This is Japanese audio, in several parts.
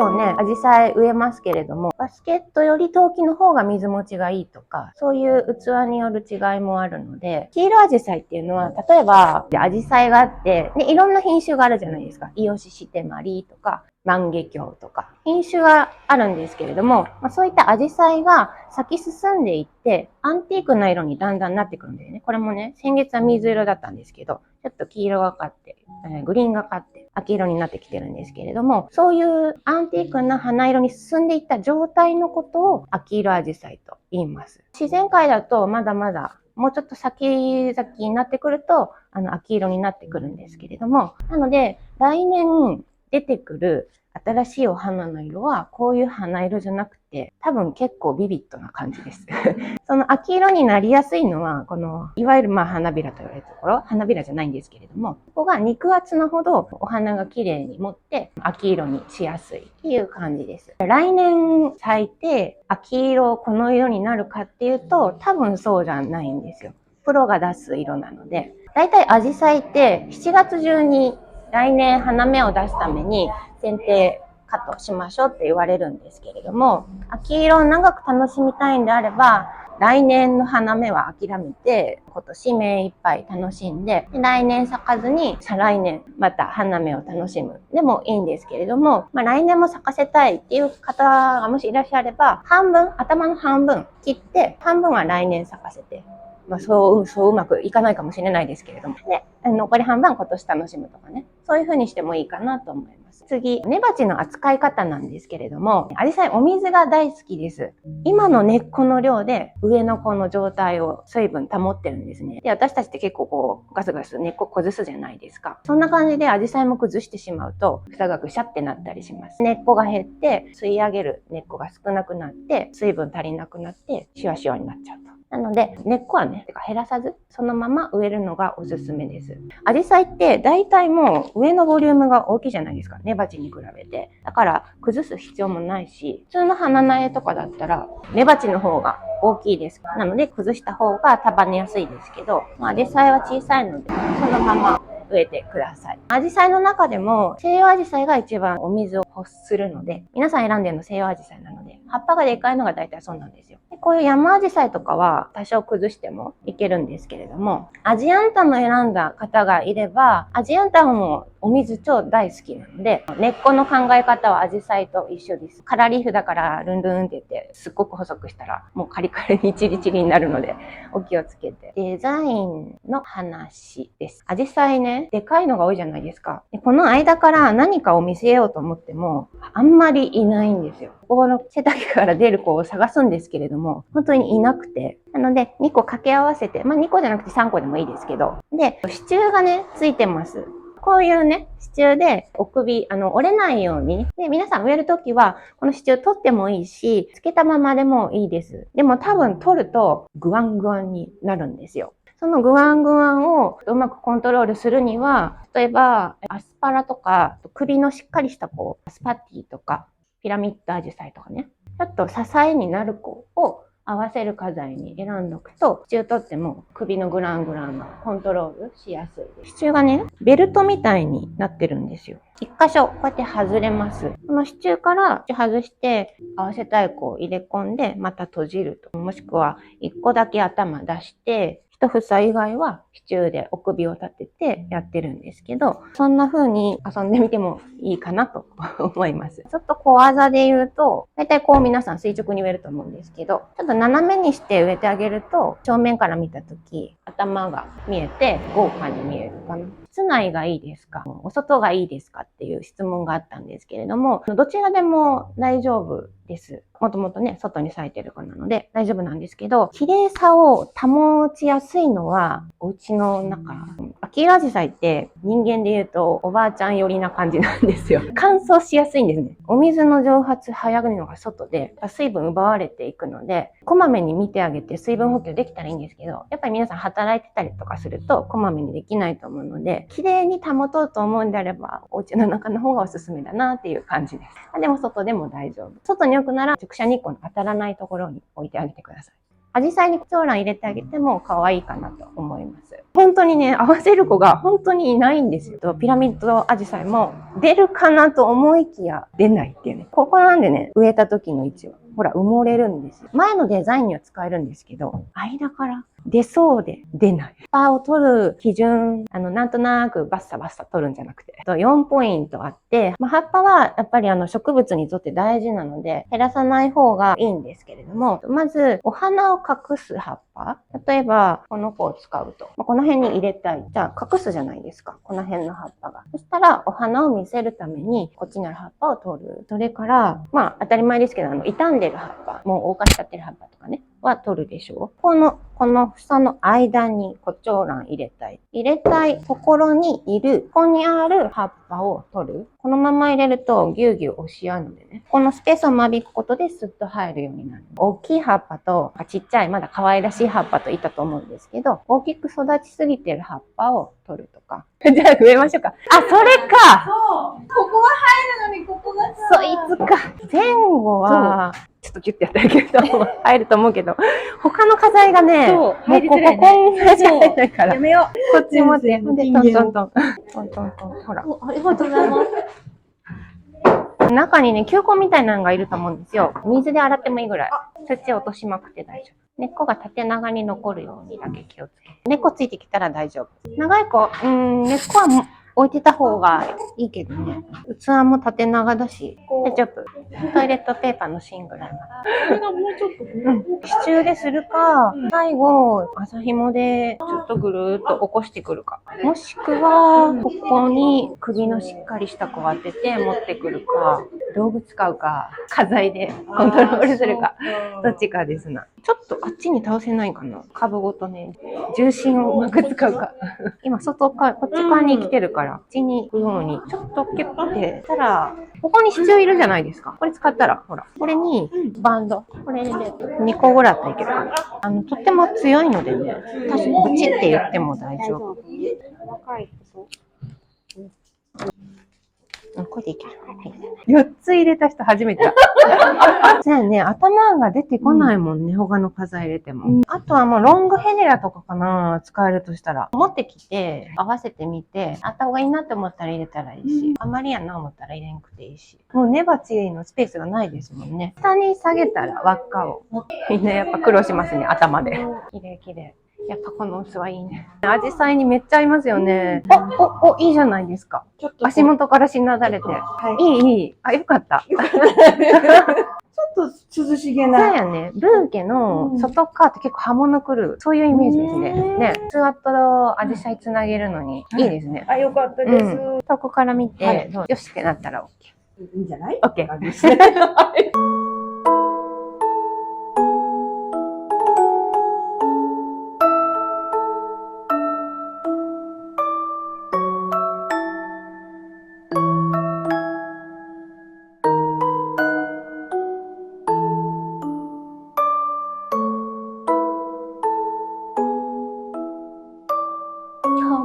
今日ね、アジサイ植えますけれども、バスケットより陶器の方が水持ちがいいとか、そういう器による違いもあるので、黄色アジサイっていうのは、例えば、アジサイがあって、いろんな品種があるじゃないですか。イオシシテマリとか、万華鏡とか、品種があるんですけれども、そういったアジサイが咲き進んでいって、アンティークな色にだんだんなってくるんだよね。これもね、先月は水色だったんですけど、ちょっと黄色がかって、グリーンがかって、秋色になってきてるんですけれども、そういうアンティークな花色に進んでいった状態のことを秋色アジサイと言います。自然界だとまだまだもうちょっと先々になってくると、秋色になってくるんですけれども、なので、来年出てくる新しいお花の色は、こういう花色じゃなくて、多分結構ビビッドな感じです。その秋色になりやすいのは、この、いわゆる花びらと言われるところ、花びらじゃないんですけれども、ここが肉厚なほどお花が綺麗に持って秋色にしやすいっていう感じです。来年咲いて秋色この色になるかっていうと、多分そうじゃないんですよ。プロが出す色なので、だいたいアジサイって7月中に来年花芽を出すために剪定カットしましょうって言われるんですけれども、秋色を長く楽しみたいんであれば、来年の花芽は諦めて、今年目いっぱい楽しんで、来年咲かずに再来年また花芽を楽しむでもいいんですけれども、来年も咲かせたいっていう方がもしいらっしゃれば、頭の半分切って、半分は来年咲かせて、そううまくいかないかもしれないですけれどもね。残り半分今年楽しむとかね。そういう風にしてもいいかなと思います。次、根鉢の扱い方なんですけれども、アジサイお水が大好きです。今の根っこの量で上の子の状態を水分保ってるんですね。で、私たちって結構こうガスガス根っこ崩すじゃないですか。そんな感じでアジサイも崩してしまうと、房がぐしゃってなったりします。根っこが減って、吸い上げる根っこが少なくなって、水分足りなくなって、シワシワになっちゃうと。なので、根っこはね、減らさず、そのまま植えるのがおすすめです。アジサイって大体もう上のボリュームが大きいじゃないですか。根鉢に比べて。だから崩す必要もないし、普通の花苗とかだったら根鉢の方が大きいです。なので崩した方が束ねやすいですけど、アジサイは小さいので、そのまま植えてください。アジサイの中でも西洋アジサイが一番お水を欲するので、皆さん選んでるの西洋アジサイなので、葉っぱがでかいのが大体そうなんですよ。でこういう山アジサイとかは多少崩してもいけるんですけれども、アジアンタム選んだ方がいれば、アジアンタムもお水超大好きなので、根っこの考え方はアジサイと一緒です。カラーリーフだからルンルンって言って、すっごく細くしたらもうカリカリにチリチリになるので、お気をつけて。デザインの話です。アジサイね、でかいのが多いじゃないですか。でこの間から何かを見せようと思っても、あんまりいないんですよ。ここの背丈から出る子を探すんですけれども、本当にいなくて。なので、2個掛け合わせて、2個じゃなくて3個でもいいですけど。で、支柱がね、ついてます。こういうね、支柱でお首、折れないように。で、皆さん植えるときは、この支柱取ってもいいし、つけたままでもいいです。でも多分取ると、グワングワンになるんですよ。そのグワングワンをうまくコントロールするには、例えば、アスパラとか、首のしっかりした子、スパティとか、ピラミッドアジサイとかね、ちょっと支えになる子を合わせる花材に選んどくと、支柱取っても首のグラングランがコントロールしやすいです。支柱がね、ベルトみたいになってるんですよ。一箇所、こうやって外れます。この支柱から外して、合わせたい子を入れ込んで、また閉じると。もしくは、一個だけ頭出して、一房以外は支柱でお首を立ててやってるんですけど、そんな風に遊んでみてもいいかなと思います。ちょっと小技で言うと、だいたいこう皆さん垂直に植えると思うんですけど、ちょっと斜めにして植えてあげると、正面から見たとき、頭が見えて豪華に見えるかな。室内がいいですか？お外がいいですか？っていう質問があったんですけれども、どちらでも大丈夫です。もともとね、外に咲いてる子なので大丈夫なんですけど、綺麗さを保ちやすいのは、お家の中。秋色アジサイって人間で言うとおばあちゃん寄りな感じなんですよ。乾燥しやすいんですね。お水の蒸発早いのが外で、水分奪われていくので、こまめに見てあげて水分補給できたらいいんですけど、やっぱり皆さん働いてたりとかすると、こまめにできないと思うので、綺麗に保とうと思うんであれば、お家の中の方がおすすめだなっていう感じです。でも外でも大丈夫。外に置くなら直射日光の当たらないところに置いてあげてください。アジサイに長卵入れてあげても可愛いかなと思います。本当にね、合わせる子が本当にいないんですよ。ピラミッドアジサイも出るかなと思いきや出ないっていうね。ここなんでね、植えた時の位置は。ほら、埋もれるんですよ。前のデザインには使えるんですけど、間から出そうで出ない。葉っぱを取る基準、なんとなくバッサバッサ取るんじゃなくて、4ポイントあって、葉っぱはやっぱり植物にとって大事なので、減らさない方がいいんですけれども、まず、お花を隠す葉っぱ。例えば、この子を使うと。この辺に入れたい。じゃあ、隠すじゃないですか。この辺の葉っぱが。そしたら、お花を見せるために、こっちにある葉っぱを取る。それから、当たり前ですけど、傷んでる葉っぱ、もう大化しちゃってる葉っぱとかね、は取るでしょう。この房の間にコチョウラン入れたい。入れたいところにいる、ここにある葉っぱを取る。このまま入れるとギュウギュウ押し合うのでね。このスペースを間引くことでスッと入るようになる。大きい葉っぱと、ちっちゃい、まだ可愛らしい葉っぱといたと思うんですけど、大きく育ちすぎてる葉っぱを取るとか。じゃあ植えましょうか。あ、それかそう。ここが入るのに、ここがそいつか。前後は、ちょっとキュッてやったけど、入ると思うけど、他の花材がね、そう入りづらいねこんぐらいしか入らないから。やめよこっち持って、ほんで、トントンン。トン。トントントン。ほら。ありがとうございます。中にね、球根みたいなのがいると思うんですよ。水で洗ってもいいぐらい。土落としまくって大丈夫。根っこが縦長に残るようにだけ気をつけて。根っこついてきたら大丈夫。長い子、根っこはもう置いてた方がいいけどね。器も縦長だし、大丈夫。トイレットペーパーの芯ぐらいまこれがもうちょっと。で。支柱でするか、最後、麻紐でちょっとぐるーっと起こしてくるか。もしくは、ここに首のしっかりした子を当てて持ってくるか、道具使うか、花材でコントロールするか、どっちかですな。ちょっとあっちに倒せないかな。株ごとね、重心をうまく使うか。今、外側、こっち側に来てるから、こっちに行くように、ちょっとキュッてしたら、ここに支柱いるじゃないですか。これ使ったら、ほら、これにバンド。これで2個ぐらいあったらいけるかな。とっても強いのでね、確かにブチって言っても大丈夫。若い子。これでいける。4つ入れた人初めてだ。そうやね、頭が出てこないもんね、他の花材入れても。あとはもうロングヘネラとかかな、使えるとしたら。持ってきて、合わせてみて、あった方がいいなって思ったら入れたらいいし、あまりやな思ったら入れんくていいし。もう根鉢のスペースがないですもんね。下に下げたら輪っかを。みんなやっぱ苦労しますね、頭で。綺麗綺麗。やっぱこの器いいね。アジサイにめっちゃ合いますよね。いいじゃないですか。ちょっと足元からしなだれて。いい。あ、よかった。ちょっと涼しげそうな。やね。ブーケの外側って結構刃物くる。そういうイメージですね。ね。器とアジサイつなげるのにいいですね。あ、よかったです。そこから見て、よしってなったら OK。いいんじゃない？ OK。ですね。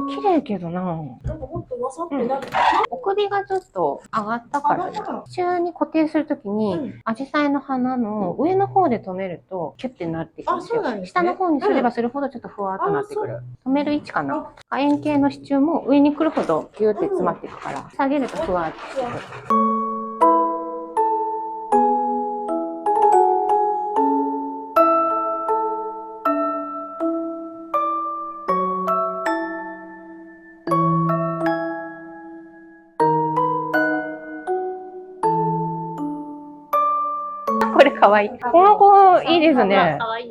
綺麗けどな。なんかもっとわさってなって。送りがちょっと上がったから、支柱に固定するときに、アジサイの花の上の方で止めると、キュッてなっていくんですよ。下の方にすればするほどちょっとふわっとなってくる。止める位置かな。楕円形の支柱も上に来るほどギューって詰まっていくから、下げるとふわっとしてくる。これかわいい。この子いいですね。かわいい。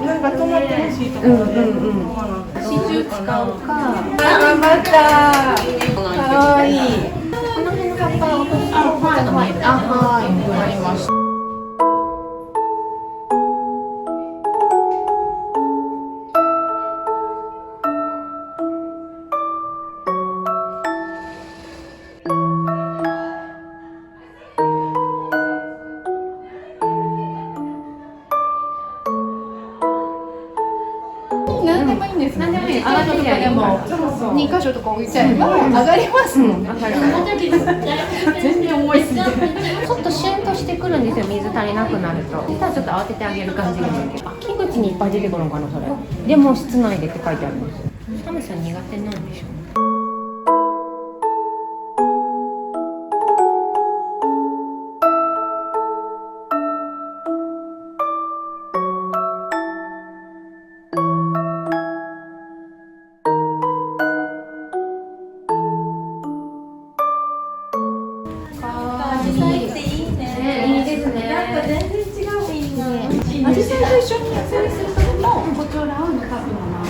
なんか泊まってほしいとこうんろで。うんうん。シシチュー使うか。頑張った。かわいい。この辺の葉っぱを落とすとちょっと見える。はい、わかりました。何でもいいんです。何でもいいです。あなたとかでも2箇所とか置いちゃえば上がりますもんね。わかる。全然重いすぎて。ちょっとシュンとしてくるんですよ、水足りなくなると。そしたらちょっと慌ててあげる感じなんだけど。秋口にいっぱい出てくるのかな、それ。でも室内でって書いてあるんですよ。寒さ苦手なんでしょうね。いいですね。なんか全然違ういいな。アジサイと一緒に野菜する時もコチョウランのカップのまま。